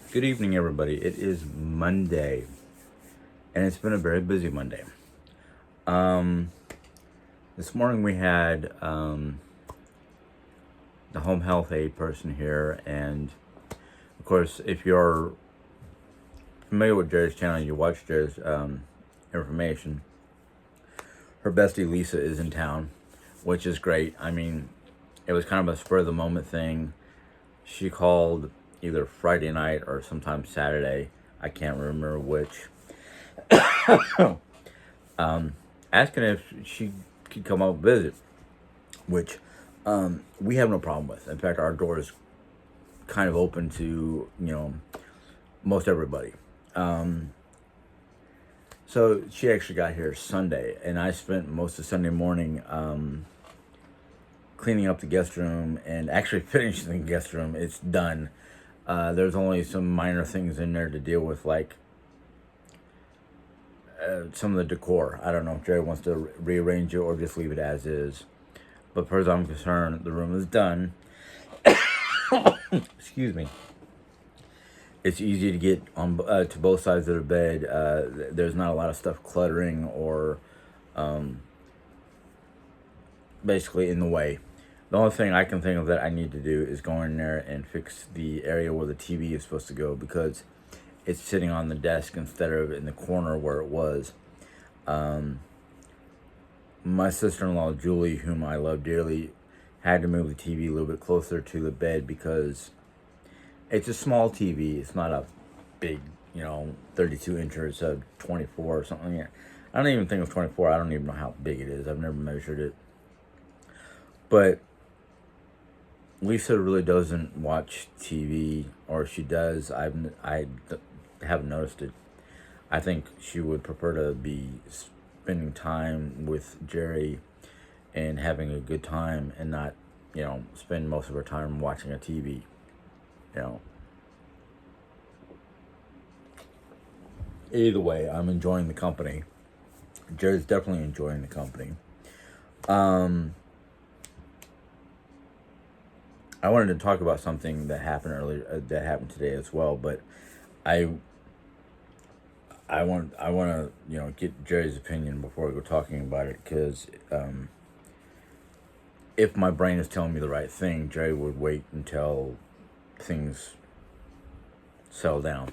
Good evening, everybody. It is Monday, and it's been a very busy Monday. Um, this morning we had the home health aide person here, and of course, if you're familiar with Jerry's channel, you watch Jerry's information. Her bestie Lisa is in town, which is great. I mean, it was kind of a spur of the moment thing. She called either Friday night or sometime Saturday. I can't remember which. Asking if she could come up and visit, which we have no problem with. In fact, our door is kind of open to most everybody. So she actually got here Sunday, and I spent most of Sunday morning cleaning up the guest room and actually finishing the guest room. It's done. There's only some minor things in there to deal with, like some of the decor. I don't know if Jerry wants to rearrange it or just leave it as is. But as far as I'm concerned, the room is done. Excuse me. It's easy to get on to both sides of the bed. There's not a lot of stuff cluttering or basically in the way. The only thing I can think of that I need to do is go in there and fix the area where the TV is supposed to go, because it's sitting on the desk instead of in the corner where it was. My sister-in-law, Julie, whom I love dearly, had to move the TV a little bit closer to the bed because it's a small TV. It's not a big, 32 incher. It's a 24 or something. I don't even think it's 24. I don't even know how big it is. I've never measured it. But Lisa really doesn't watch TV, or she does. I haven't noticed it. I think she would prefer to be spending time with Jerry and having a good time, and not, spend most of her time watching a TV. Either way, I'm enjoying the company. Jerry's definitely enjoying the company. I wanted to talk about something that happened earlier, that happened today as well, but I want to get Jerry's opinion before we go talking about it, because if my brain is telling me the right thing, Jerry would wait until things settle down,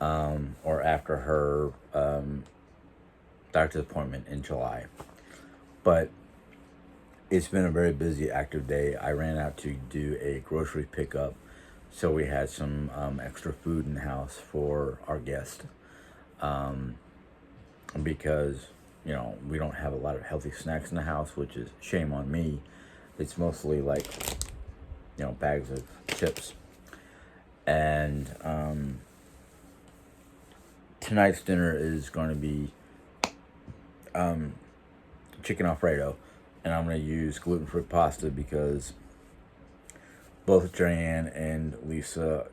or after her doctor's appointment in July. But it's been a very busy, active day. I ran out to do a grocery pickup, so we had some extra food in the house for our guest, because we don't have a lot of healthy snacks in the house, which is shame on me. It's mostly like bags of chips. And tonight's dinner is going to be chicken Alfredo, and I'm going to use gluten-free pasta because both Joanne and Lisa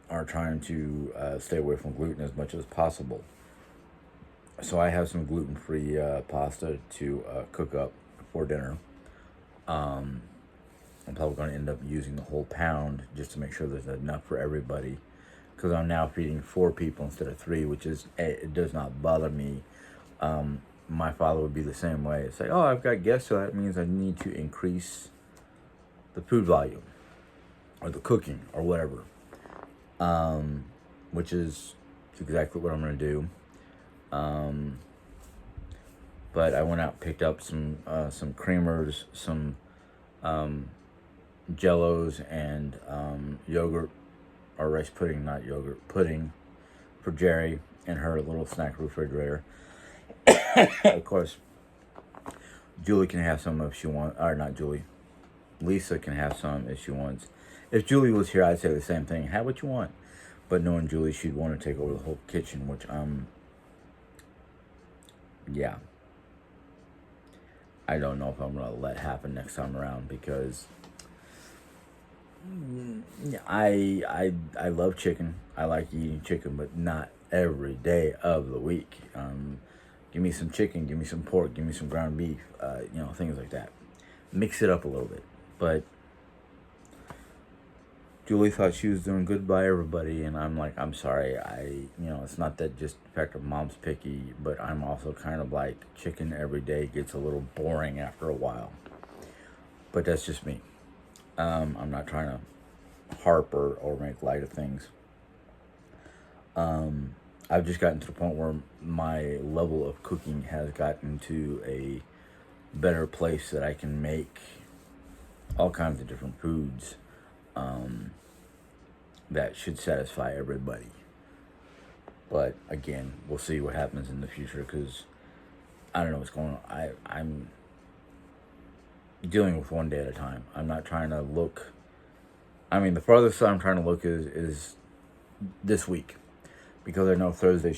are trying to stay away from gluten as much as possible. So I have some gluten-free pasta to cook up for dinner. I'm probably going to end up using the whole pound just to make sure there's enough for everybody, because I'm now feeding 4 people instead of 3, which is, it does not bother me. My father would be the same way. It's like, oh, I've got guests, so that means I need to increase the food volume or the cooking or whatever, which is exactly what I'm going to do. But I went out and picked up some creamers, some Jellos, and yogurt, or rice pudding, not yogurt, pudding for Jerry and her little snack refrigerator. Of course, Julie can have some if she wants, or not Julie, Lisa can have some if she wants. If Julie was here, I'd say the same thing. Have what you want. But knowing Julie, she'd want to take over the whole kitchen, which yeah, I don't know if I'm gonna let happen next time around, because I love chicken. I like eating chicken, but not every day of the week. Give me some chicken, give me some pork, give me some ground beef, things like that. Mix it up a little bit. But Julie thought she was doing good by everybody, and I'm like, I'm sorry. It's not that just the fact of mom's picky, but I'm also kind of like chicken every day gets a little boring after a while. But that's just me. I'm not trying to harp or make light of things. I've just gotten to the point where my level of cooking has gotten to a better place that I can make all kinds of different foods that should satisfy everybody. But again, we'll see what happens in the future because I don't know what's going on. I'm dealing with one day at a time. I'm not trying to look. I mean, the farthest I'm trying to look is this week because I know Thursday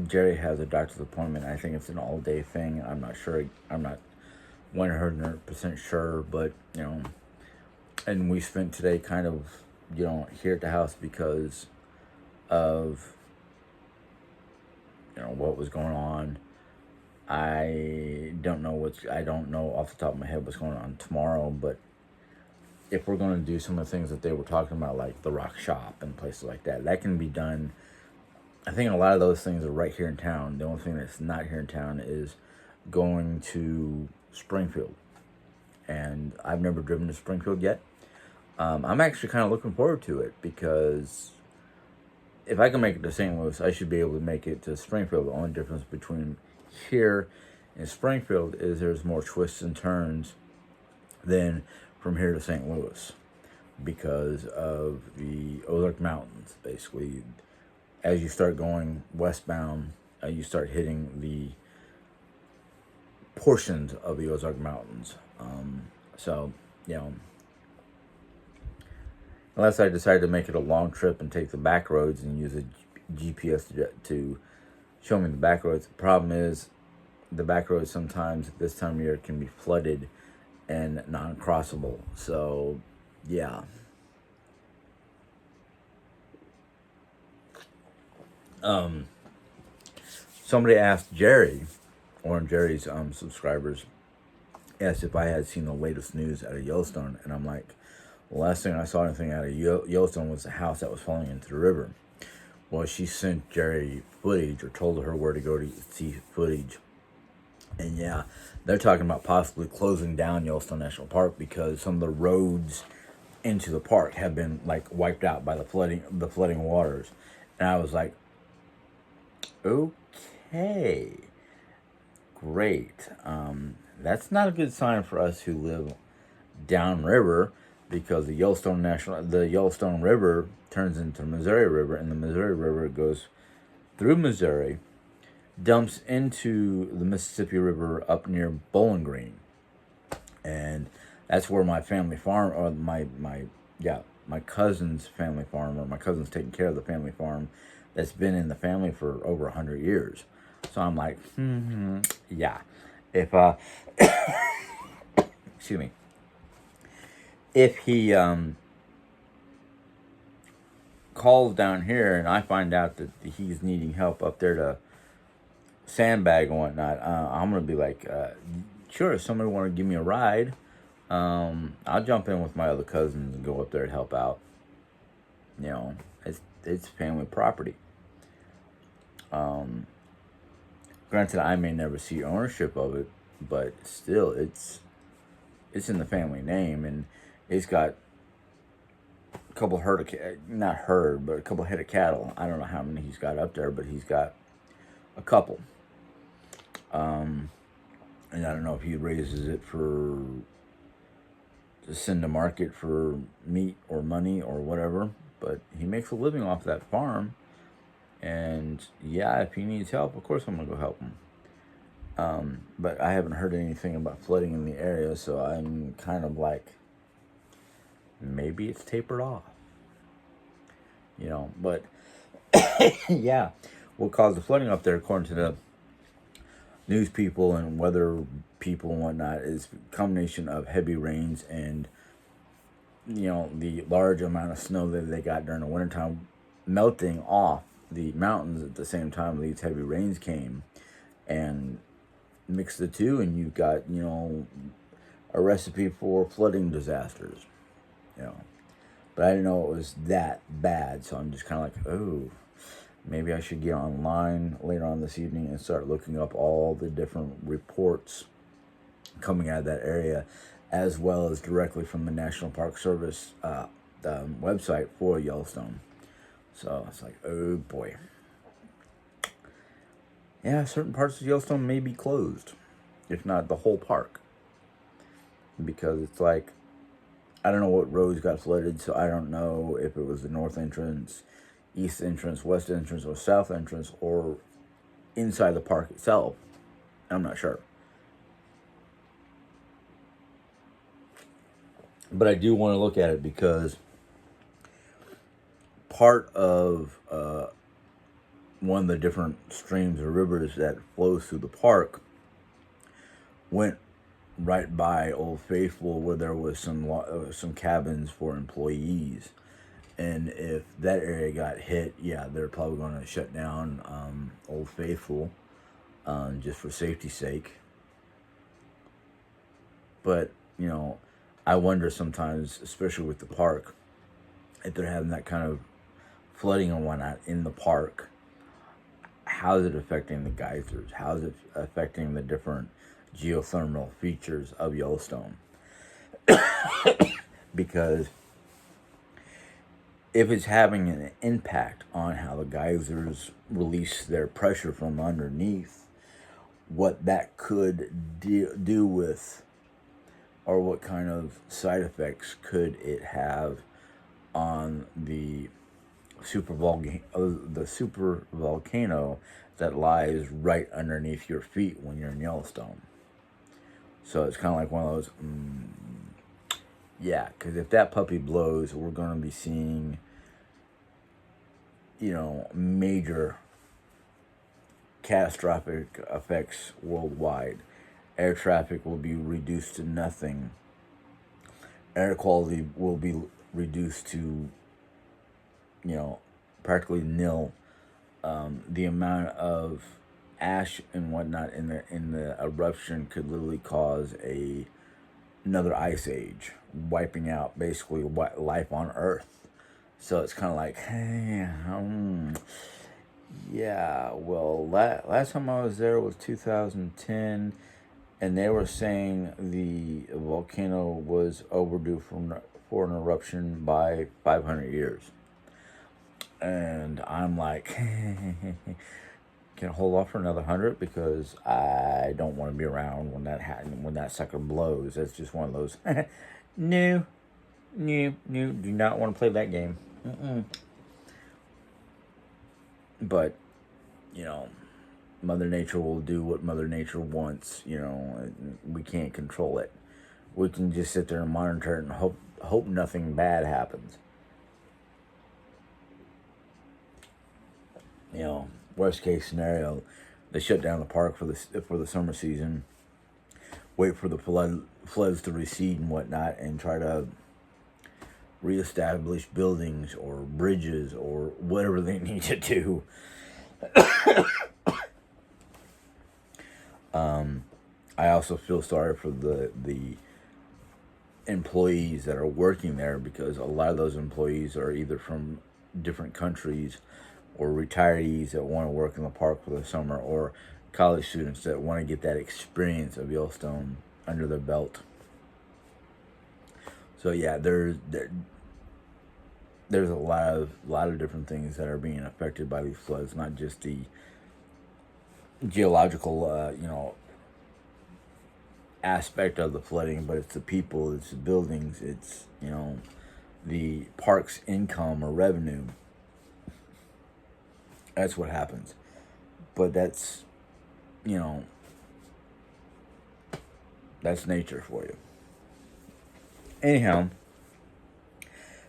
Jerry has a doctor's appointment. I think it's an all day thing. I'm not sure. I'm not 100% sure, but and we spent today kind of here at the house because of what was going on. I don't know off the top of my head what's going on tomorrow, but if we're going to do some of the things that they were talking about, like the rock shop and places like that, that can be done. I think a lot of those things are right here in town. The only thing that's not here in town is going to Springfield, and I've never driven to Springfield yet. I'm actually kind of looking forward to it because if I can make it to St. Louis, I should be able to make it to Springfield. The only difference between here and Springfield is there's more twists and turns than from here to St. Louis because of the Ozark Mountains. Basically, as you start going westbound, you start hitting the portions of the Ozark Mountains. So, unless I decide to make it a long trip and take the back roads and use a GPS to show me the back roads. The problem is the back roads sometimes at this time of year can be flooded and non-crossable. So, yeah. Somebody asked Jerry, one of Jerry's subscribers, asked if I had seen the latest news out of Yellowstone, and I'm like, the last thing I saw anything out of Yellowstone was the house that was falling into the river. Well, she sent Jerry footage or told her where to go to see footage. And yeah, they're talking about possibly closing down Yellowstone National Park because some of the roads into the park have been like wiped out by the flooding waters. And I was like, okay, great. That's not a good sign for us who live downriver because the Yellowstone River turns into the Missouri River, and the Missouri River goes through Missouri, dumps into the Mississippi River up near Bowling Green, and that's where my family farm, or my cousin's family farm, or my cousin's taking care of the family farm that's been in the family for over 100 years. So I'm like, yeah, if excuse me. If he calls down here and I find out that he's needing help up there to sandbag and whatnot, I'm going to be like, sure, if somebody want to give me a ride, I'll jump in with my other cousins and go up there and help out. It's family property. Granted, I may never see ownership of it, but still, it's in the family name, and he's got a couple a couple head of cattle. I don't know how many he's got up there, but he's got a couple. And I don't know if he raises it to send to market for meat or money or whatever, but he makes a living off that farm. And yeah, if he needs help, of course I'm going to go help him. But I haven't heard anything about flooding in the area, so I'm kind of like, maybe it's tapered off. But yeah, what caused the flooding up there, according to the news people and weather people and whatnot, is a combination of heavy rains and, the large amount of snow that they got during the wintertime melting off the mountains at the same time these heavy rains came, and mix the two, and you've got a recipe for flooding disasters. But but I didn't know it was that bad. So I'm just kind of like, oh, maybe I should get online later on this evening and start looking up all the different reports coming out of that area, as well as directly from the National Park Service website for Yellowstone. So it's like, oh boy. Yeah, certain parts of Yellowstone may be closed, if not the whole park. Because it's like, I don't know what roads got flooded, so I don't know if it was the north entrance, east entrance, west entrance, or south entrance, or inside the park itself. I'm not sure. But I do want to look at it because part of one of the different streams or rivers that flows through the park went right by Old Faithful, where there was some cabins for employees. And if that area got hit, yeah, they're probably going to shut down Old Faithful just for safety's sake. But, you know, I wonder sometimes, especially with the park, if they're having that kind of flooding and whatnot in the park, how is it affecting the geysers? How is it affecting the different geothermal features of Yellowstone? Because if it's having an impact on how the geysers release their pressure from underneath, what that could do with, or what kind of side effects could it have on the super volcano that lies right underneath your feet when you're in Yellowstone. So it's kind of like one of those, yeah, because if that puppy blows, we're going to be seeing, you know, major catastrophic effects worldwide. Air traffic will be reduced to nothing. Air quality will be reduced to, you know, practically nil. The amount of ash and whatnot in the eruption could literally cause another ice age, wiping out basically life on Earth. So it's kind of like, hey, yeah. Well, last time I was there was 2010, and they were saying the volcano was overdue for an eruption by 500 years. And I'm like, can I hold off for another 100, because I don't want to be around when that sucker blows. That's just one of those. No, do not want to play that game. But, you know, Mother Nature will do what Mother Nature wants. You know, we can't control it. We can just sit there and monitor it and hope nothing bad happens. You know, worst case scenario, they shut down the park for the summer season, wait for the floods to recede and whatnot, and try to reestablish buildings or bridges or whatever they need to do. I also feel sorry for the employees that are working there, because a lot of those employees are either from different countries, or retirees that want to work in the park for the summer, or college students that want to get that experience of Yellowstone under their belt. So yeah, there's a lot of different things that are being affected by these floods, not just the geological aspect of the flooding, but it's the people, it's the buildings, it's, you know, the park's income or revenue. That's what happens. But that's, you know, that's nature for you. Anyhow,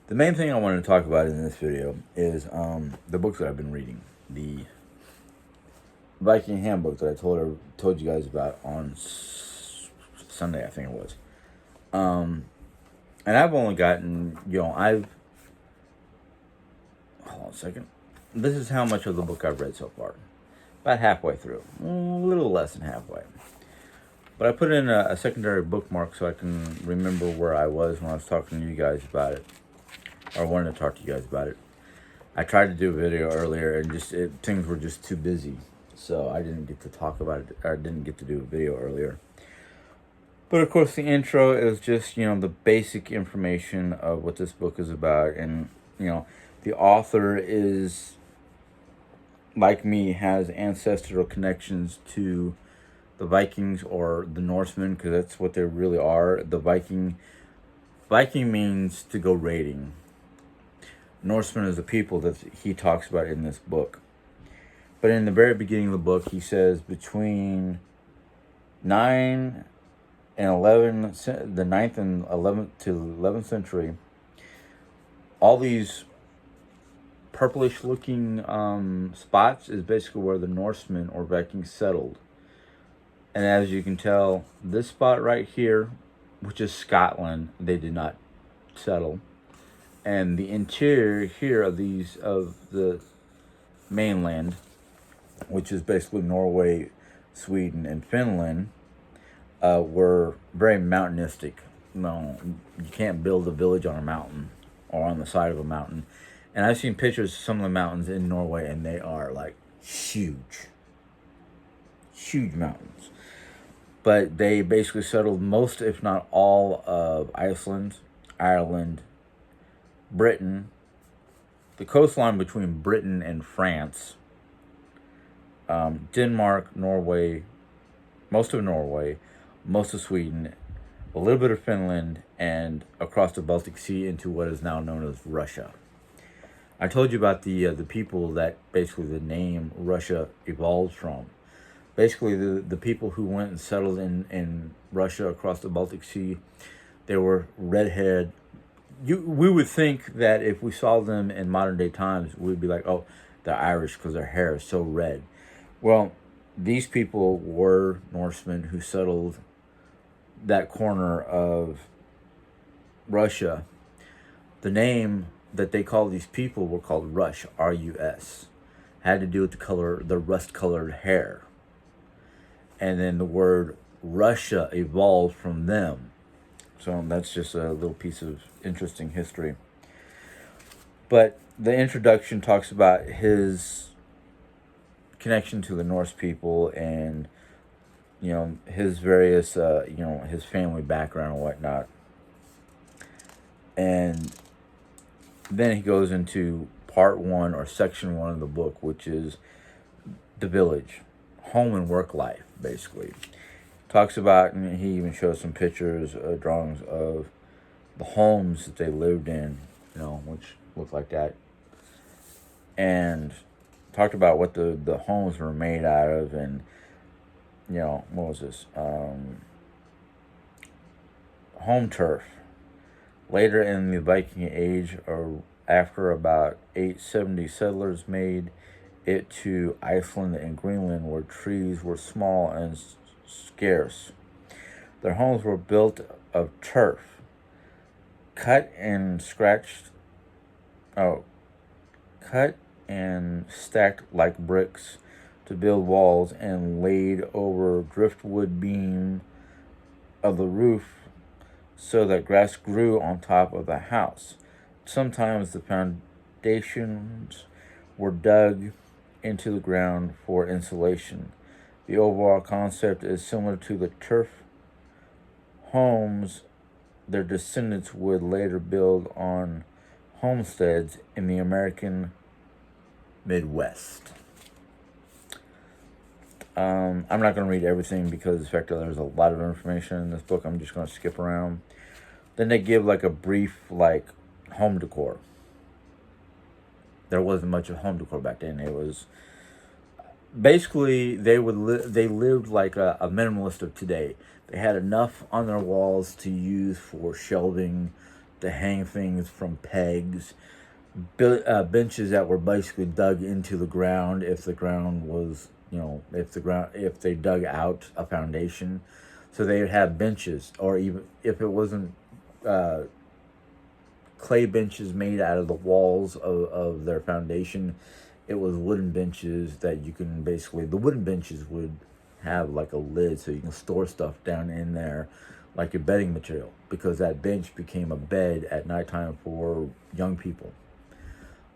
the main thing I wanted to talk about in this video is the books that I've been reading. The Viking handbook that I told you guys about on Sunday, I think it was. And I've only gotten, hold on a second. This is how much of the book I've read so far. About halfway through. A little less than halfway. But I put in a secondary bookmark so I can remember where I was when I was talking to you guys about it. or wanted to talk to you guys about it. I tried to do a video earlier, and things were just too busy, so I didn't get to talk about it. Or didn't get to do a video earlier. But of course, the intro is just, the basic information of what this book is about. And, the author is, like me, has ancestral connections to the Vikings or the Norsemen, because that's what they really are. The Viking means to go raiding. Norsemen is the people that he talks about in this book. But in the very beginning of the book, he says between 9 and 11, the 9th and 11th to 11th century, all these purplish looking spots is basically where the Norsemen or Vikings settled. And as you can tell, this spot right here, which is Scotland, they did not settle. And the interior here of the mainland, which is basically Norway, Sweden, and Finland, were very mountainistic. No, you can't build a village on a mountain or on the side of a mountain. And I've seen pictures of some of the mountains in Norway, and they are like huge mountains. But they basically settled most, if not all, of Iceland, Ireland, Britain, the coastline between Britain and France, Denmark, Norway, most of Sweden, a little bit of Finland, and across the Baltic Sea into what is now known as Russia. I told you about the people that basically the name Russia evolved from. Basically, the people who went and settled in Russia across the Baltic Sea, they were redhead. We would think that if we saw them in modern day times, we'd be like, oh, they're Irish because their hair is so red. Well, these people were Norsemen who settled that corner of Russia. The name that they called these people were called Rush, R-U-S. Had to do with the rust-colored hair. And then the word Russia evolved from them. So that's just a little piece of interesting history. But the introduction talks about his connection to the Norse people and, his various, his family background and whatnot. And then he goes into part 1 or section 1 of the book, which is the village, home and work life, basically. Talks about, and he even shows some pictures, drawings of the homes that they lived in, which looked like that. And talked about what the homes were made out of, and, what was this? Home turf. Later in the Viking Age, or after about 870, settlers made it to Iceland and Greenland, where trees were small and scarce. Their homes were built of turf, cut and stacked like bricks to build walls, and laid over driftwood beam of the roof so that grass grew on top of the house. Sometimes the foundations were dug into the ground for insulation. The overall concept is similar to the turf homes their descendants would later build on homesteads in the American Midwest. I'm not going to read everything because of the fact that there's a lot of information in this book. I'm just going to skip around. Then they give like a brief home decor. There wasn't much of home decor back then. It was basically they lived like a minimalist of today. They had enough on their walls to use for shelving, to hang things from pegs, benches that were basically dug into the ground if the ground was, if they dug out a foundation. So they would have benches, or even if it wasn't clay benches made out of the walls of their foundation, it was wooden benches that you can the wooden benches would have like a lid so you can store stuff down in there, like your bedding material, because that bench became a bed at nighttime for young people.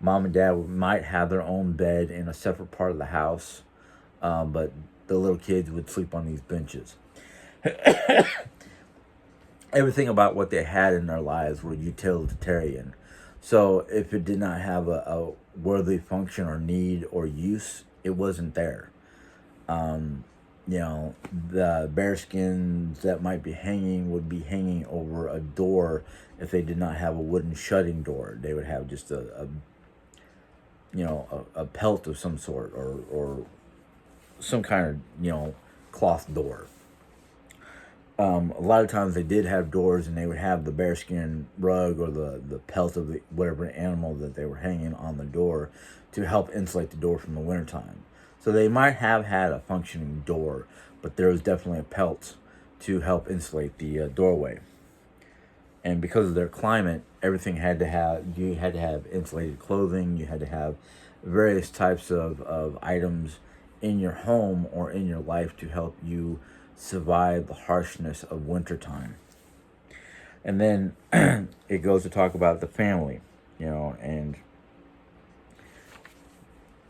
Mom and dad might have their own bed in a separate part of the house, but the little kids would sleep on these benches. Everything about what they had in their lives were utilitarian. So if it did not have a worthy function or need or use, it wasn't there. The bear skins that might be hanging would be hanging over a door if they did not have a wooden shutting door. They would have just a pelt of some sort, or some kind of, cloth door. A lot of times they did have doors, and they would have the bearskin rug or the pelt of whatever animal that they were hanging on the door to help insulate the door from the wintertime. So they might have had a functioning door, but there was definitely a pelt to help insulate the doorway. And because of their climate, everything you had to have insulated clothing, you had to have various types of items in your home or in your life to help you survive the harshness of wintertime. And then it goes to talk about the family, and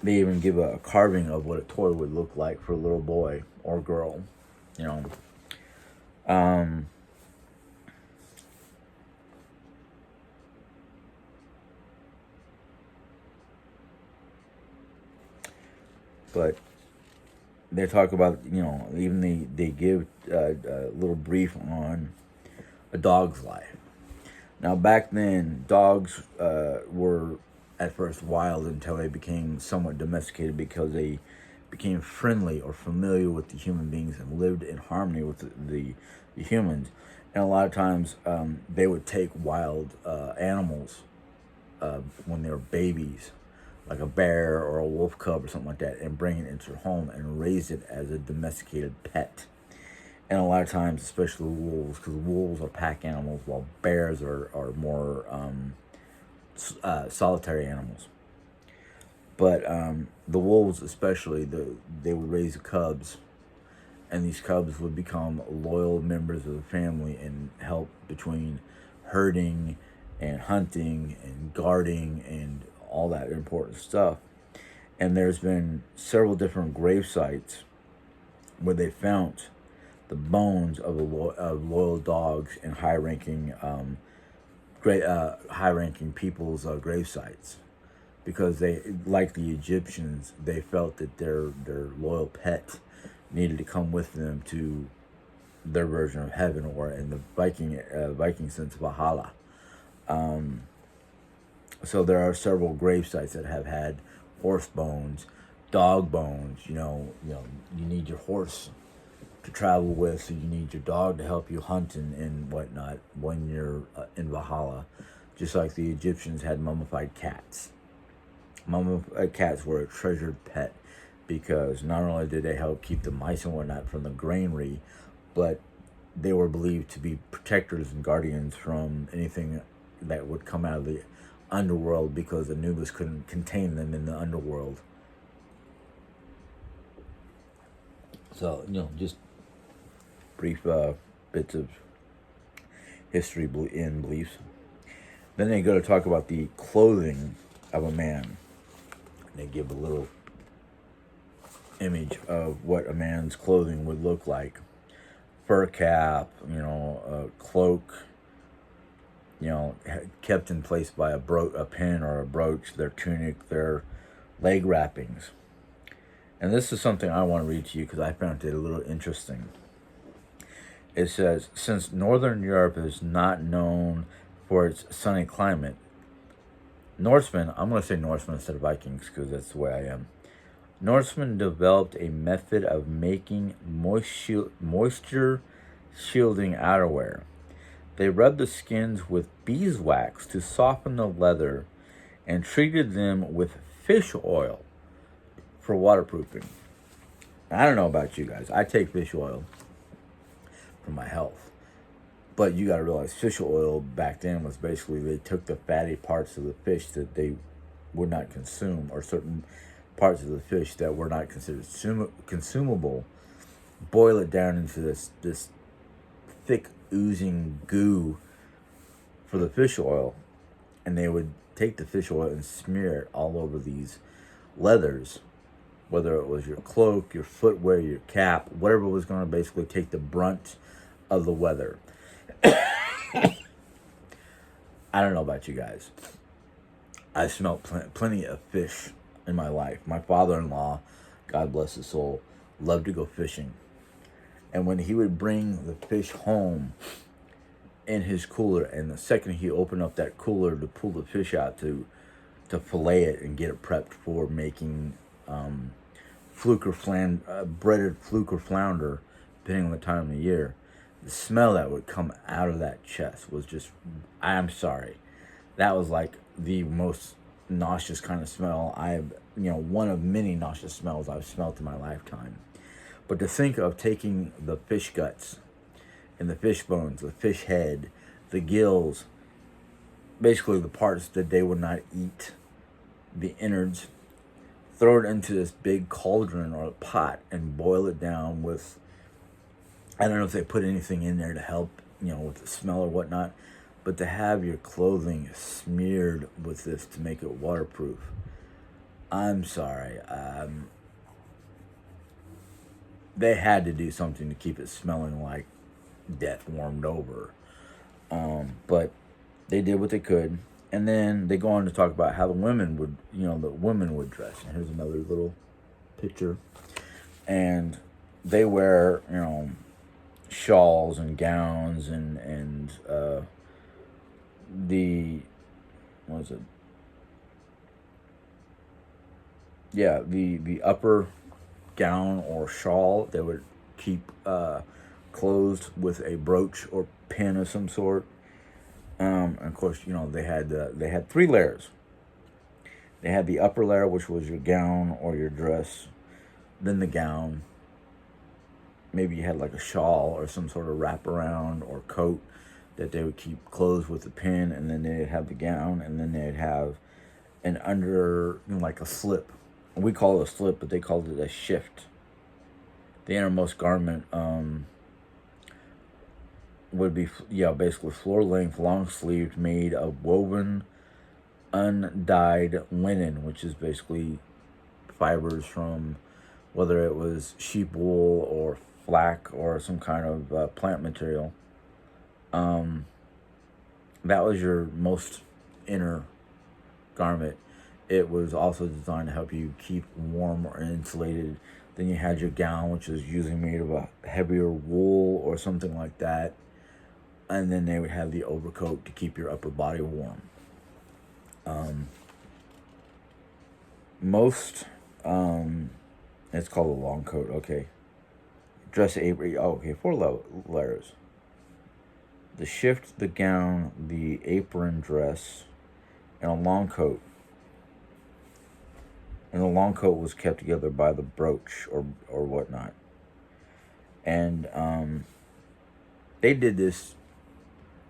they even give a carving of what a toy would look like for a little boy or girl, you know. But they talk about, even they give a little brief on a dog's life. Now, back then, dogs were at first wild until they became somewhat domesticated, because they became friendly or familiar with the human beings and lived in harmony with the humans. And a lot of times, they would take wild animals when they were babies, like a bear or a wolf cub or something like that, and bring it into their home and raise it as a domesticated pet. And a lot of times, especially wolves, because wolves are pack animals, while bears are more solitary animals. But the wolves, especially, they would raise cubs, and these cubs would become loyal members of the family and help between herding and hunting and guarding and all that important stuff. And there's been several different grave sites where they found the bones of loyal dogs in high-ranking people's grave sites, because they, like the Egyptians, they felt that their loyal pet needed to come with them to their version of heaven, or in the Viking sense, Valhalla. So there are several grave sites that have had horse bones, dog bones. You need your horse to travel with, so you need your dog to help you hunt and whatnot when you're in Valhalla. Just like the Egyptians had mummified cats. Mummified cats were a treasured pet, because not only did they help keep the mice and whatnot from the granary, but they were believed to be protectors and guardians from anything that would come out of the underworld, because Anubis couldn't contain them in the underworld. So, just brief bits of history and beliefs. Then they go to talk about the clothing of a man. They give a little image of what a man's clothing would look like. Fur cap, a cloak, kept in place by a pin or a brooch, their tunic, their leg wrappings. And this is something I want to read to you because I found it a little interesting. It says, since Northern Europe is not known for its sunny climate, Norsemen, I'm going to say Norsemen instead of Vikings because that's the way I am. Norsemen developed a method of making moisture shielding outerwear. They rubbed the skins with beeswax to soften the leather and treated them with fish oil for waterproofing. I don't know about you guys. I take fish oil for my health. But you got to realize fish oil back then was basically, they took the fatty parts of the fish that they would not consume, or certain parts of the fish that were not considered consumable, boil it down into this thick, oozing goo for the fish oil, and they would take the fish oil and smear it all over these leathers, whether it was your cloak, your footwear, your cap, whatever was going to basically take the brunt of the weather. I don't know about you guys. I smelt plenty of fish in my life. My father-in-law, God bless his soul, loved to go fishing. And when he would bring the fish home in his cooler, and the second he opened up that cooler to pull the fish out to fillet it and get it prepped for making breaded fluke or flounder, depending on the time of the year, the smell that would come out of that chest was just, I'm sorry, that was like the most nauseous kind of smell one of many nauseous smells I've smelled in my lifetime. But to think of taking the fish guts and the fish bones, the fish head, the gills, basically the parts that they would not eat, the innards, throw it into this big cauldron or a pot and boil it down with, I don't know if they put anything in there to help, with the smell or whatnot, but to have your clothing smeared with this to make it waterproof, I'm sorry. They had to do something to keep it smelling like death warmed over. But they did what they could. And then they go on to talk about how the women would dress. And here's another little picture. And they wear, shawls and gowns and the upper gown or shawl they would keep closed with a brooch or pin of some sort. And of course, they had 3 layers. They had the upper layer, which was your gown or your dress, then the gown. Maybe you had like a shawl or some sort of wraparound or coat that they would keep closed with a pin, and then they'd have the gown, and then they'd have an under, like a slip. We call it a slip, but they called it a shift. The innermost garment would be, basically floor-length, long-sleeved, made of woven, undyed linen, which is basically fibers from whether it was sheep wool or flax or some kind of plant material. That was your most inner garment. It was also designed to help you keep warm or insulated. Then you had your gown, which is usually made of a heavier wool or something like that. And then they would have the overcoat to keep your upper body warm. It's called a long coat, okay. Dress apron, okay, 4 layers. The shift, the gown, the apron dress, and a long coat. And the long coat was kept together by the brooch or whatnot. And they did this.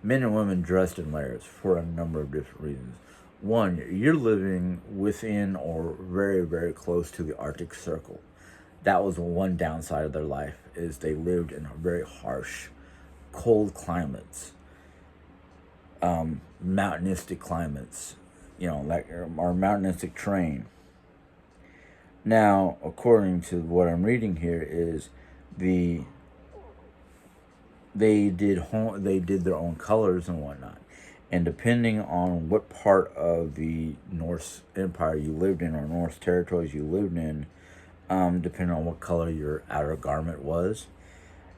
Men and women dressed in layers for a number of different reasons. One, you're living within or very, very close to the Arctic Circle. That was one downside of their life, is they lived in very harsh, cold climates, mountainistic climates, like our mountainistic terrain. Now, according to what I'm reading here, is they did their own colors and whatnot, and depending on what part of the Norse Empire you lived in or Norse territories you lived in, depending on what color your outer garment was.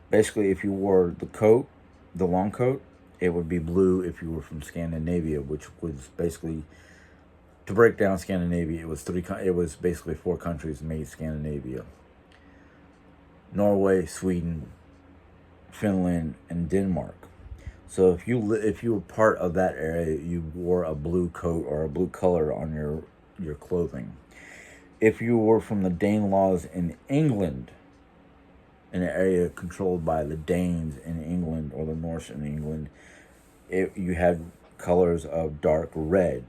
Basically, if you wore the long coat, it would be blue. If you were from Scandinavia, which was basically, to break down Scandinavia, it was basically 4 countries made Scandinavia: Norway, Sweden, Finland, and Denmark. So if you were part of that area, you wore a blue coat or a blue color on your clothing. If you were from the Danelaws in England, an area controlled by the Danes in England or the Norse in England, you had colors of dark red.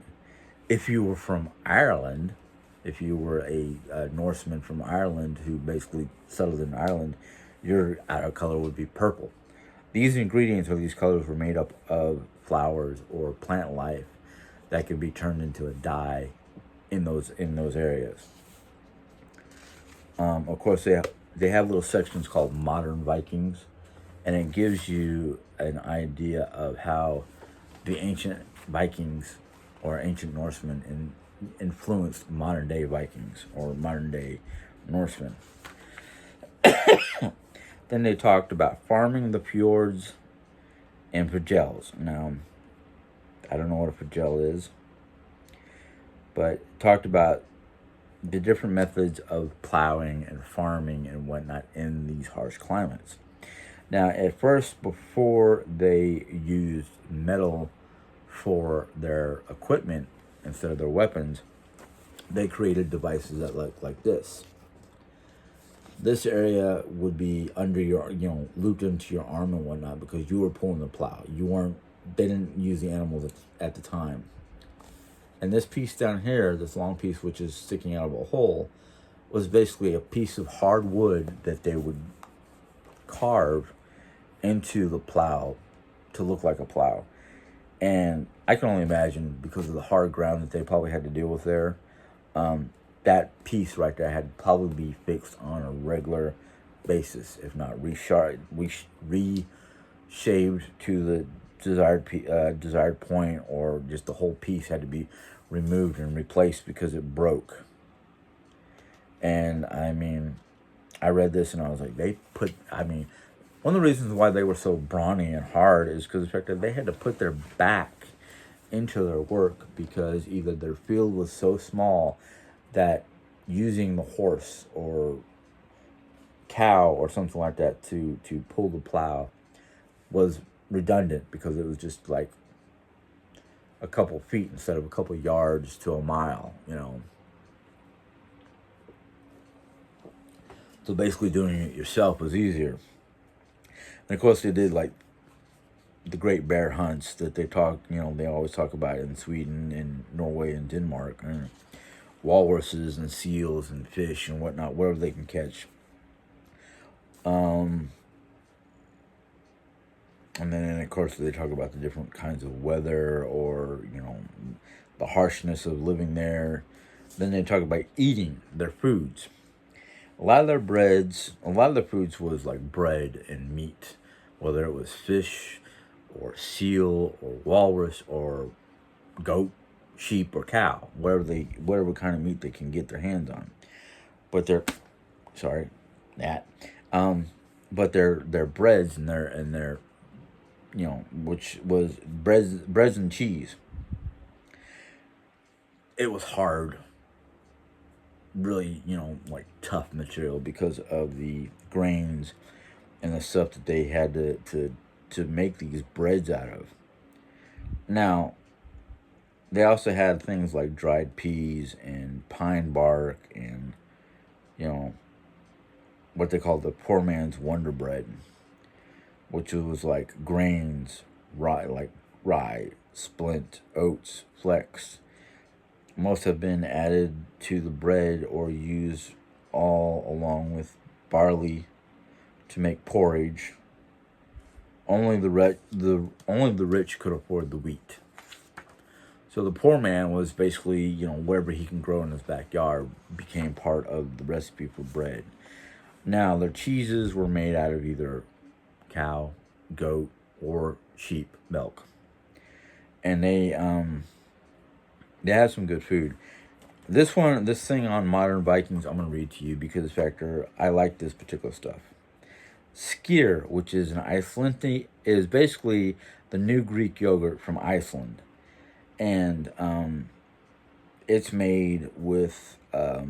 If you were from Ireland, if you were a Norseman from Ireland who basically settled in Ireland, your outer color would be purple. These ingredients or these colors were made up of flowers or plant life that could be turned into a dye in those areas. Of course, they have little sections called Modern Vikings, and it gives you an idea of how the ancient Vikings or ancient Norsemen influenced modern day Vikings or modern day Norsemen. Then they talked about farming the fjords and flagels. Now, I don't know what a flagell is, but talked about the different methods of plowing and farming and whatnot in these harsh climates. Now, at first, before they used metal for their equipment instead of their weapons, they created devices that look like this. This area would be under your, looped into your arm and whatnot because you were pulling the plow. They didn't use the animals at the time. And this piece down here, this long piece which is sticking out of a hole, was basically a piece of hard wood that they would carve into the plow to look like a plow. And I can only imagine, because of the hard ground that they probably had to deal with there, that piece right there had to probably be fixed on a regular basis, if not reshaped to the desired point, or just the whole piece had to be removed and replaced because it broke. And I mean, I read this and I was like, one of the reasons why they were so brawny and hard is because the fact that they had to put their back into their work, because either their field was so small that using the horse or cow or something like that to pull the plow was redundant, because it was just like a couple feet instead of a couple yards to a mile, So basically doing it yourself was easier. And of course they did like the great bear hunts that they always talk about in Sweden and Norway and Denmark. And walruses and seals and fish and whatnot, wherever they can catch. And then, of course, they talk about the different kinds of weather, or, the harshness of living there. Then they talk about eating their foods. A lot of their foods was like bread and meat, whether it was fish or seal or walrus or goat, sheep, or cow, whatever kind of meat they can get their hands on. But but their breads and their which was breads and cheese. It was hard, really, like tough material because of the grains and the stuff that they had to make these breads out of. Now, they also had things like dried peas and pine bark and, what they called the poor man's Wonder Bread, which was like grains, rye, splint, oats, flex. Most have been added to the bread or used all along with barley to make porridge. Only the rich could afford the wheat. So the poor man was basically, wherever he can grow in his backyard became part of the recipe for bread. Now, their cheeses were made out of either cow, goat, or sheep milk. And they had some good food. This thing on Modern Vikings, I'm going to read to you because of the factor I like this particular stuff. Skyr, which is an Icelandic, is basically the new Greek yogurt from Iceland. And it's made with, let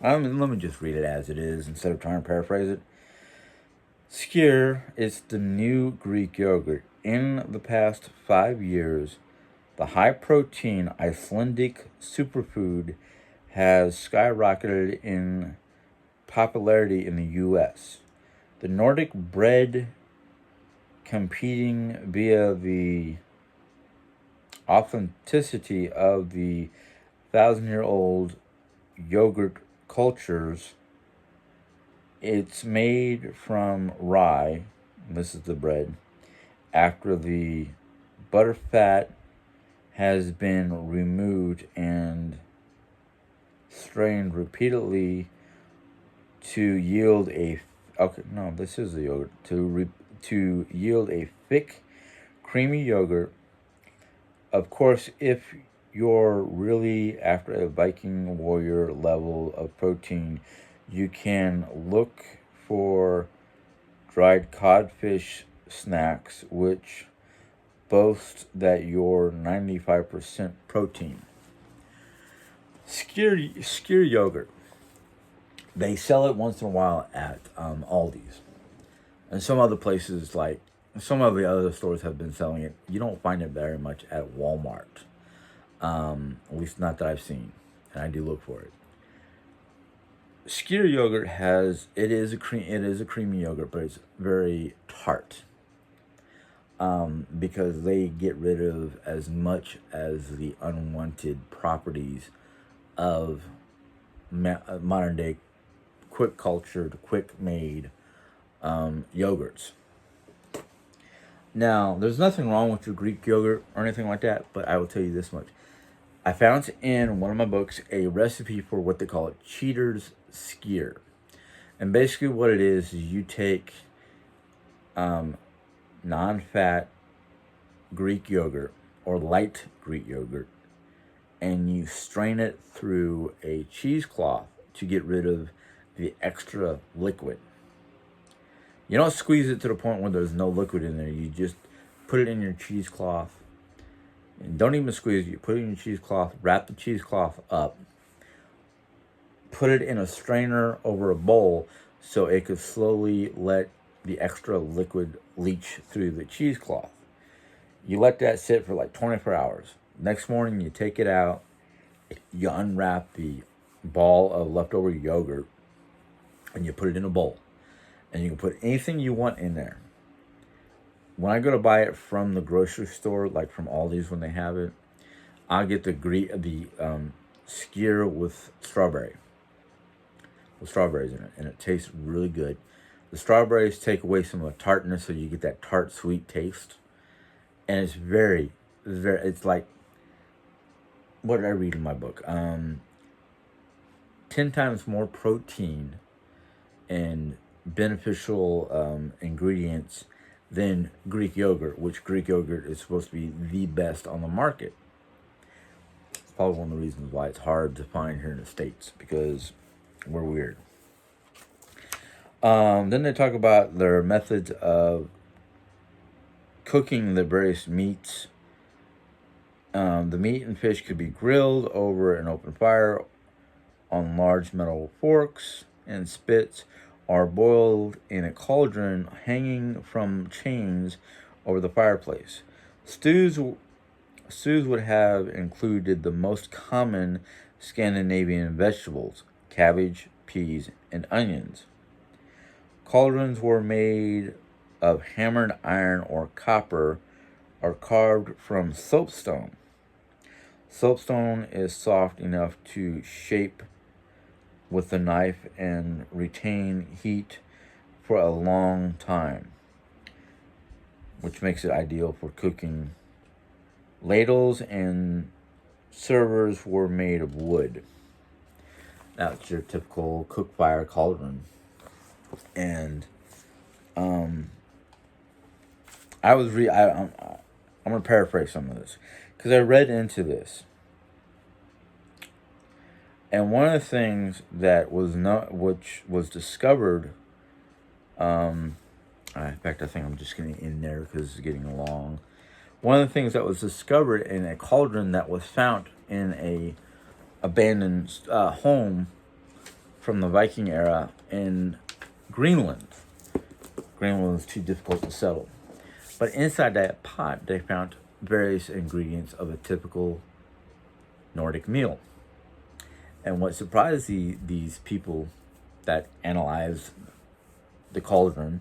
me just read it as it is instead of trying to paraphrase it. Skyr is the new Greek yogurt. In the past 5 years, the high-protein Icelandic superfood has skyrocketed in popularity in the U.S. The Nordic bread competing via the authenticity of the 1,000-year-old yogurt cultures. It's made from rye, This is the bread. After the butter fat has been removed and strained repeatedly to yield a okay, no, this is the yogurt to yield a thick, creamy yogurt. Of course, if you're really after a Viking warrior level of protein, you can look for dried codfish snacks, which boast that you're 95% protein. Skyr yogurt. They sell it once in a while at Aldi's. And some other places, like some of the other stores, have been selling it. You don't find it very much at Walmart. At least not that I've seen. And I do look for it. Skyr yogurt it is a creamy yogurt, but it's very tart. Because they get rid of as much as the unwanted properties of modern day quick cultured, quick made yogurts. Now, there's nothing wrong with your Greek yogurt or anything like that, but I will tell you this much. I found in one of my books a recipe for what they call a cheater's skyr. And basically what it is you take non-fat Greek yogurt or light Greek yogurt and you strain it through a cheesecloth to get rid of the extra liquid. You don't squeeze it to the point where there's no liquid in there. You just put it in your cheesecloth. And don't even squeeze it. You put it in your cheesecloth, wrap the cheesecloth up, put it in a strainer over a bowl so it could slowly let the extra liquid leach through the cheesecloth. You let that sit for like 24 hours. Next morning, you take it out, you unwrap the ball of leftover yogurt, and you put it in a bowl. And you can put anything you want in there. When I go to buy it from the grocery store, like from Aldi's when they have it, I'll get the skyr with strawberries in it, and it tastes really good. The strawberries take away some of the tartness, so you get that tart, sweet taste. And it's very, it's like, what did I read in my book? 10 times more protein and beneficial ingredients than Greek yogurt, which Greek yogurt is supposed to be the best on the market. It's probably one of the reasons why it's hard to find here in the States, because we're weird. Then they talk about their methods of cooking the various meats. The meat and fish could be grilled over an open fire on large metal forks and spits, or boiled in a cauldron hanging from chains over the fireplace. Stews would have included the most common Scandinavian vegetables: cabbage, peas, and onions. Cauldrons were made of hammered iron or copper, or carved from soapstone. Soapstone is soft enough to shape with the knife and retain heat for a long time, which makes it ideal for cooking. Ladles and servers were made of wood. That's your typical cook fire cauldron. And I'm going to paraphrase some of this, because I read into this. And one of the things that which was discovered, in fact, I think I'm just getting in there because it's getting long. One of the things that was discovered in a cauldron that was found in a abandoned home from the Viking era in Greenland. Greenland was too difficult to settle. But inside that pot, they found various ingredients of a typical Nordic meal. And what surprised these people that analyzed the cauldron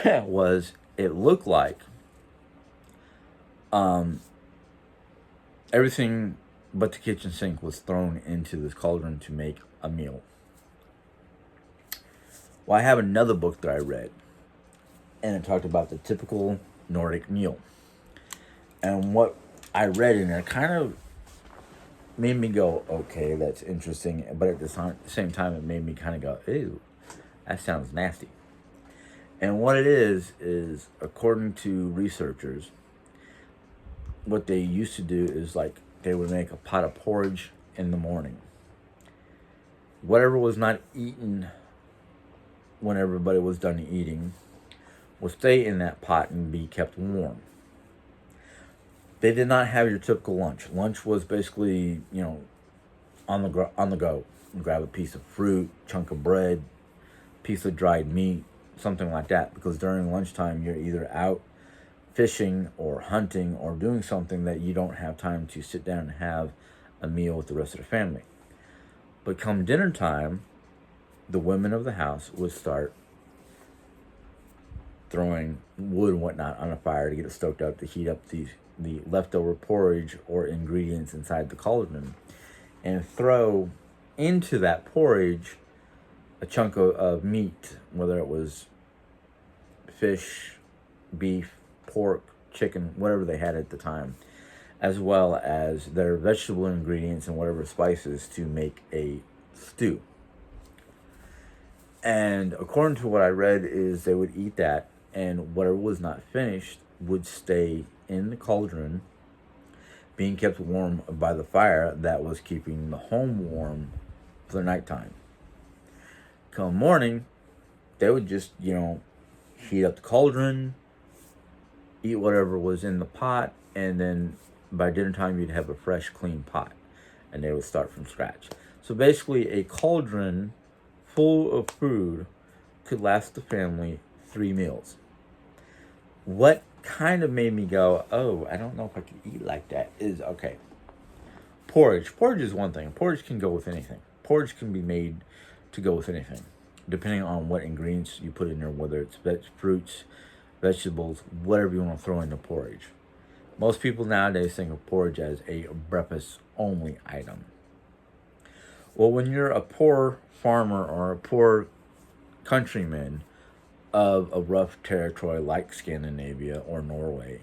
was it looked like everything but the kitchen sink was thrown into this cauldron to make a meal. Well, I have another book that I read and it talked about the typical Nordic meal. And what I read in there kind of made me go, okay, that's interesting. But at the same time, it made me kind of go, ew, that sounds nasty. And what it is according to researchers, what they used to do is like they would make a pot of porridge in the morning. Whatever was not eaten when everybody was done eating would stay in that pot and be kept warm. They did not have your typical lunch. Lunch was basically, on the go. You grab a piece of fruit, chunk of bread, piece of dried meat, something like that. Because during lunchtime, you're either out fishing or hunting or doing something that you don't have time to sit down and have a meal with the rest of the family. But come dinner time, the women of the house would start throwing wood and whatnot on a fire to get it stoked up to heat up the leftover porridge or ingredients inside the cauldron, and throw into that porridge a chunk of meat, whether it was fish, beef, pork, chicken, whatever they had at the time, as well as their vegetable ingredients and whatever spices to make a stew. And according to what I read is they would eat that, and whatever was not finished would stay in the cauldron, being kept warm by the fire that was keeping the home warm for the nighttime. Come morning, they would just, heat up the cauldron, eat whatever was in the pot, and then by dinner time you'd have a fresh, clean pot, and they would start from scratch. So basically, a cauldron full of food could last the family 3 meals. What kind of made me go, oh, I don't know if I could eat like that, is, okay, porridge. Porridge is one thing. Porridge can go with anything. Porridge can be made to go with anything, depending on what ingredients you put in there, whether it's fruits, vegetables, whatever you want to throw into porridge. Most people nowadays think of porridge as a breakfast-only item. Well, when you're a poor farmer or a poor countryman of a rough territory like Scandinavia or Norway,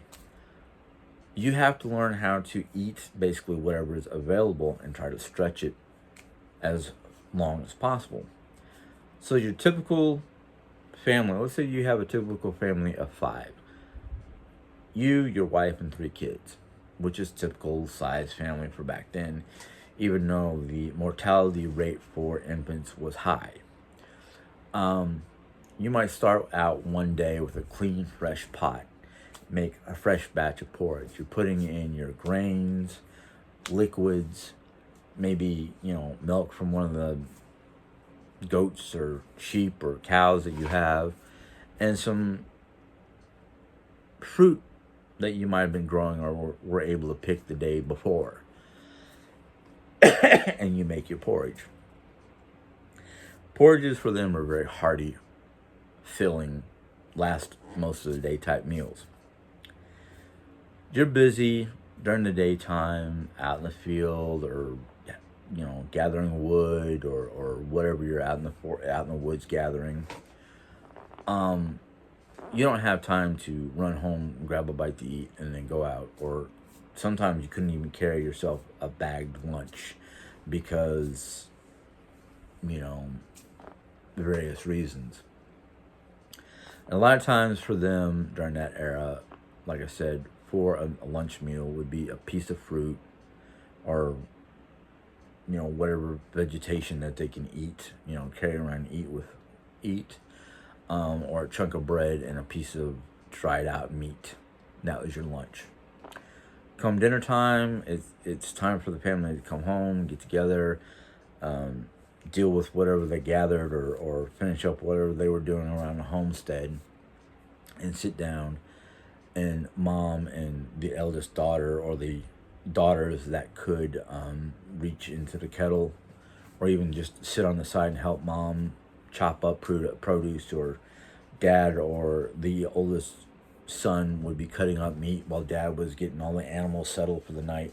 you have to learn how to eat basically whatever is available and try to stretch it as long as possible. So your typical family, let's say you have a typical family of 5. You, your wife, and 3 kids, which is typical size family for back then, even though the mortality rate for infants was high. You might start out one day with a clean, fresh pot. Make a fresh batch of porridge. You're putting in your grains, liquids, maybe, milk from one of the goats or sheep or cows that you have, and some fruit that you might have been growing or were able to pick the day before. And you make your porridge. Porridges for them are very hearty, filling, last most of the day type meals. You're busy during the daytime, out in the field, or gathering wood, or whatever you're out in the woods gathering. You don't have time to run home, grab a bite to eat, and then go out. Or sometimes you couldn't even carry yourself a bagged lunch because, various reasons. And a lot of times for them during that era, like I said, for a lunch meal would be a piece of fruit or, whatever vegetation that they can eat, carry around and eat, or a chunk of bread and a piece of dried out meat. That was your lunch. Come dinner time, it's time for the family to come home, get together, deal with whatever they gathered or finish up whatever they were doing around the homestead, and sit down, and mom and the eldest daughter or the daughters that could reach into the kettle or even just sit on the side and help mom chop up produce, or dad or the oldest son would be cutting up meat while dad was getting all the animals settled for the night.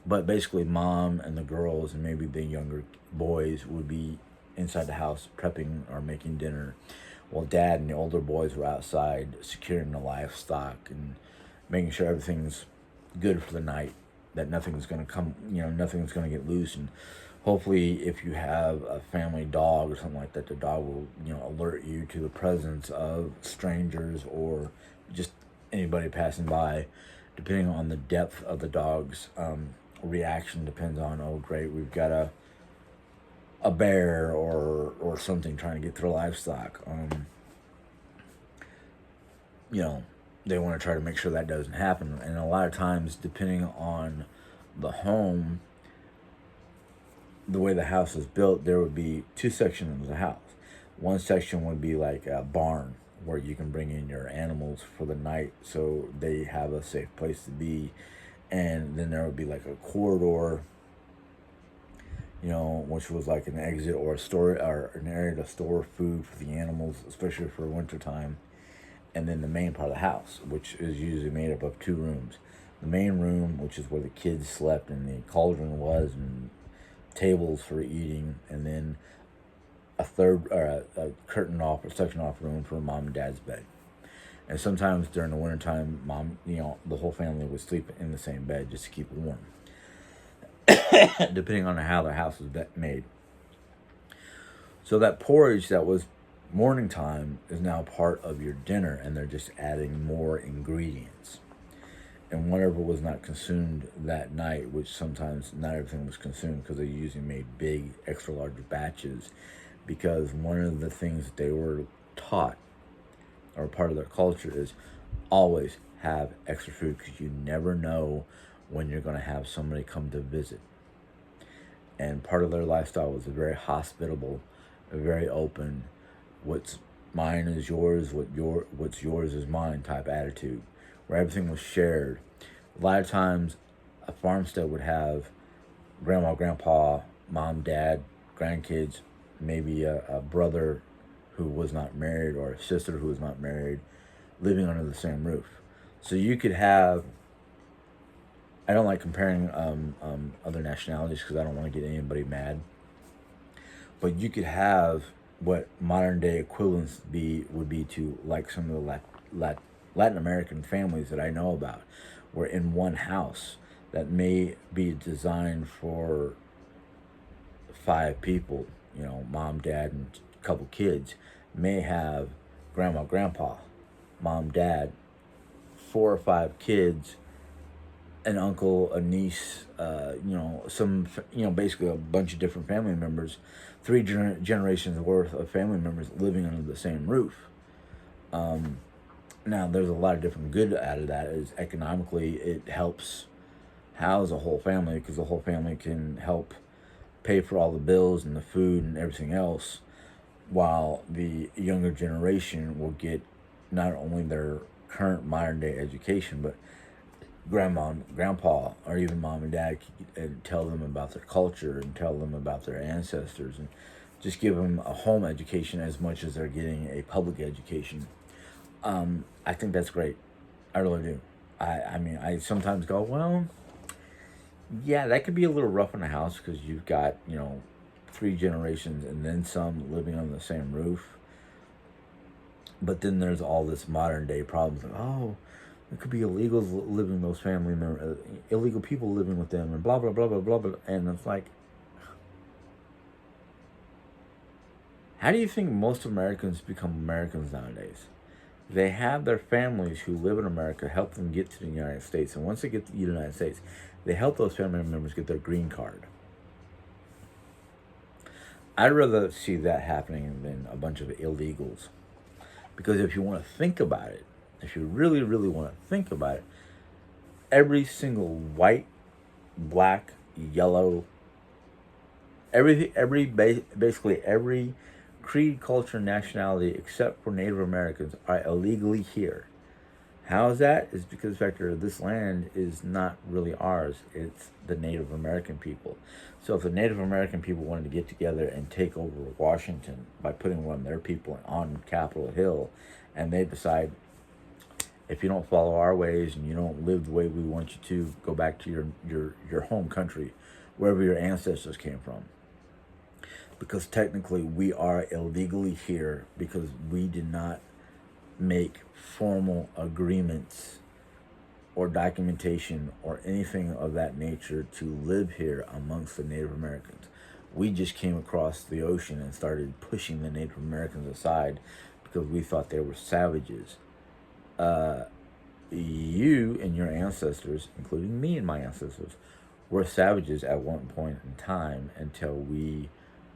But basically mom and the girls and maybe the younger boys would be inside the house prepping or making dinner, while Dad and the older boys were outside securing the livestock and making sure everything's good for the night, that nothing's going to come, nothing's going to get loose. And hopefully, if you have a family dog or something like that, the dog will, alert you to the presence of strangers or just anybody passing by. Depending on the depth of the dog's reaction, depends on, oh great, we've got a bear or something trying to get through livestock. They want to try to make sure that doesn't happen. And a lot of times, depending on the home, the way the house is built, there would be two sections of the house. One section would be like a barn where you can bring in your animals for the night so they have a safe place to be. And then there would be like a corridor, which was like an exit or a store or an area to store food for the animals, especially for winter time. And then the main part of the house, which is usually made up of two rooms. The main room, which is where the kids slept and the cauldron was and tables for eating, and then a third or a curtain off or section off room for Mom and Dad's bed. And sometimes during the wintertime, the whole family would sleep in the same bed just to keep it warm, depending on how the house was made. So that porridge that was morning time is now part of your dinner, and they're just adding more ingredients. And whatever was not consumed that night, which sometimes not everything was consumed because they usually made big, extra large batches, because one of the things that they were taught or part of their culture is always have extra food, because you never know when you're going to have somebody come to visit. And part of their lifestyle was a very hospitable, very open, what's mine is yours, what's yours is mine type attitude, where everything was shared. A lot of times, a farmstead would have grandma, grandpa, mom, dad, grandkids, maybe a brother who was not married or a sister who was not married, living under the same roof. So you could have, I don't like comparing other nationalities because I don't want to get anybody mad, but you could have what modern day equivalents would be to like some of the Latin American families that I know about, where in one house that may be designed for 5 people, mom, dad, and a couple kids, may have grandma, grandpa, mom, dad, 4 or 5 kids, an uncle, a niece, basically a bunch of different family members, 3 generations worth of family members living under the same roof. Now, there's a lot of different good out of that. Is economically, it helps house a whole family, because the whole family can help pay for all the bills and the food and everything else, while the younger generation will get not only their current modern day education, but grandma and grandpa, or even mom and dad, and tell them about their culture and tell them about their ancestors, and just give them a home education as much as they're getting a public education. I think that's great. I really do. I sometimes go, well, yeah, that could be a little rough in the house because you've got, 3 generations and then some living on the same roof. But then there's all this modern day problems. Like, oh, it could be illegals living with those family members, illegal people living with them, and blah, blah, blah, blah, blah, blah. And it's like, how do you think most Americans become Americans nowadays? They have their families who live in America help them get to the United States. And once they get to the United States, they help those family members get their green card. I'd rather see that happening than a bunch of illegals. Because if you want to think about it, if you really, really want to think about it, every single white, black, yellow, basically every creed, culture, nationality except for Native Americans are illegally here. How is that? It's because the fact that this land is not really ours. It's the Native American people. So if the Native American people wanted to get together and take over Washington by putting one of their people on Capitol Hill, and they decide, if you don't follow our ways and you don't live the way we want you to, go back to your home country, wherever your ancestors came from. because technically we are illegally here because we did not make formal agreements or documentation or anything of that nature to live here amongst the Native Americans. We just came across the ocean and started pushing the Native Americans aside because we thought they were savages. You and your ancestors, including me and my ancestors, were savages at one point in time until we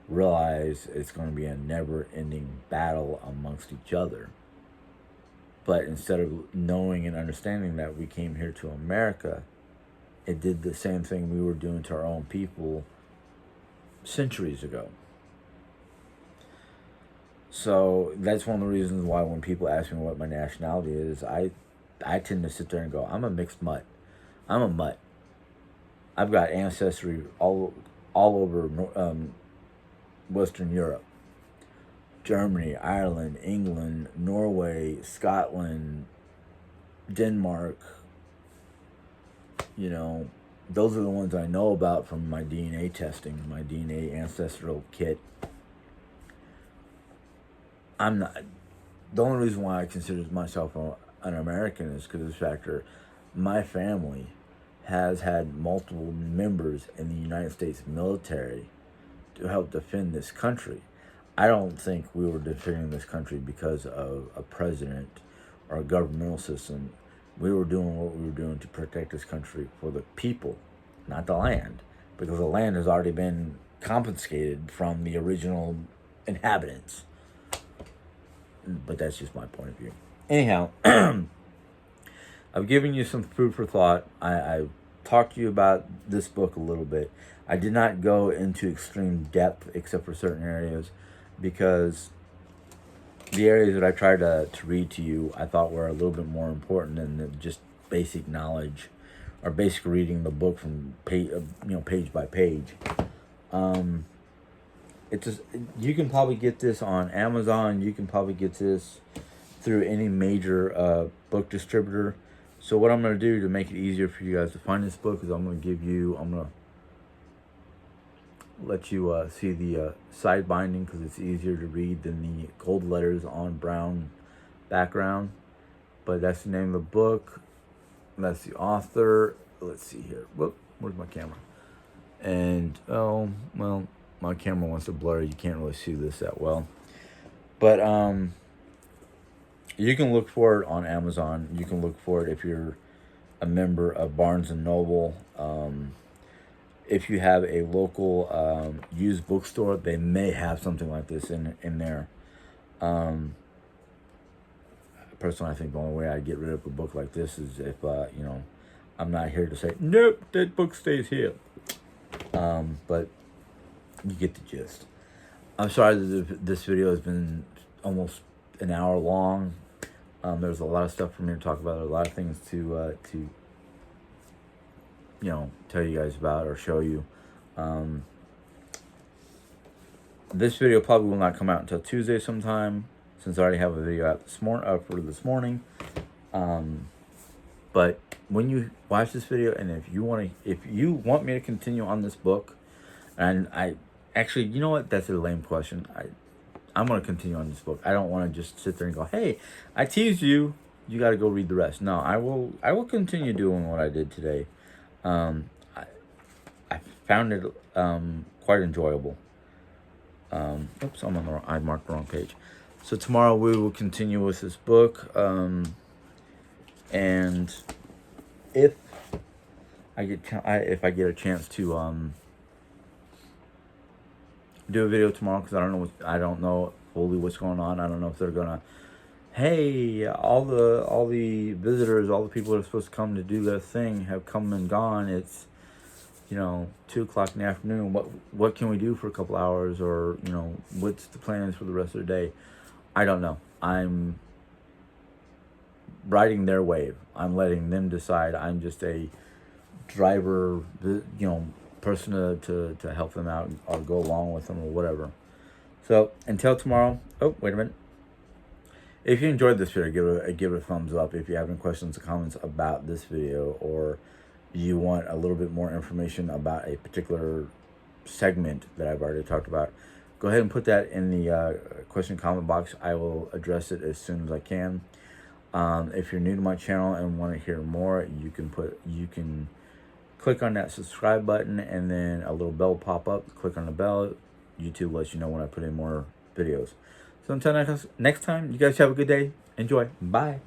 realize it's going to be a never-ending battle amongst each other. But instead of knowing and understanding that we came here to America, it did the same thing we were doing to our own people centuries ago. So that's one of the reasons why when people ask me what my nationality is, I tend to sit there and go, I'm a mixed mutt. I'm a mutt. I've got ancestry all over Western Europe. Germany, Ireland, England, Norway, Scotland, Denmark. You know, those are the ones I know about from my DNA testing, my DNA ancestral kit. I'm not. The only reason why I consider myself an American is because of the factor my family has had multiple members in the United States military to help defend this country. I don't think we were defending this country because of a president or a governmental system. We were doing what we were doing to protect this country for the people, not the land, because the land has already been confiscated from the original inhabitants. But that's just my point of view. Anyhow, I've given you some food for thought. I talked to you about this book a little bit. I did not go into extreme depth except for certain areas, because the areas that I tried to read to you I thought were a little bit more important than just basic knowledge or basic reading the book from page by page. It's just, you can probably get this on Amazon. You can probably get this through any major book distributor. So what I'm going to do to make it easier for you guys to find this book is I'm going to let you see the side binding, because it's easier to read than the gold letters on brown background. But that's the name of the book. That's the author. Let's see here. Whoop, where's my camera? And, oh, well, my camera wants to blur. You can't really see this that well. But you can look for it on Amazon. You can look for it if you're a member of Barnes & Noble. If you have a local used bookstore, they may have something like this in there. Personally, I think the only way I get rid of a book like this is if, I'm not here to say, nope, that book stays here. But you get the gist. I'm sorry that this video has been almost an hour long. There's a lot of stuff for me to talk about. There's a lot of things to tell you guys about or show you. This video probably will not come out until Tuesday sometime, since I already have a video out for this morning. But when you watch this video, and if you want me to continue on this book, and I actually, you know what? That's a lame question. I'm going to continue on this book. I don't want to just sit there and go, hey, I teased you. You got to go read the rest. No, I will continue doing what I did today. I found it quite enjoyable. Oops, I marked the wrong page. So tomorrow we will continue with this book. And if I get a chance to do a video tomorrow, because I don't know fully what's going on. I don't know if they're gonna, hey, all the visitors, all the people that are supposed to come to do their thing have come and gone. It's 2:00 in the afternoon. What can we do for a couple hours, or what's the plans for the rest of the day? I don't know. I'm riding their wave. I'm letting them decide. I'm just a driver, person to help them out or go along with them or whatever. So until tomorrow. Oh, wait a minute. If you enjoyed this video, give it a thumbs up. If you have any questions or comments about this video, or you want a little bit more information about a particular segment that I've already talked about, go ahead and put that in the question comment box. I will address it as soon as I can. If you're new to my channel and want to hear more, you can click on that subscribe button, and then a little bell will pop up. Click on the bell. YouTube lets you know when I put in more videos. So until next time, you guys have a good day. Enjoy. Bye.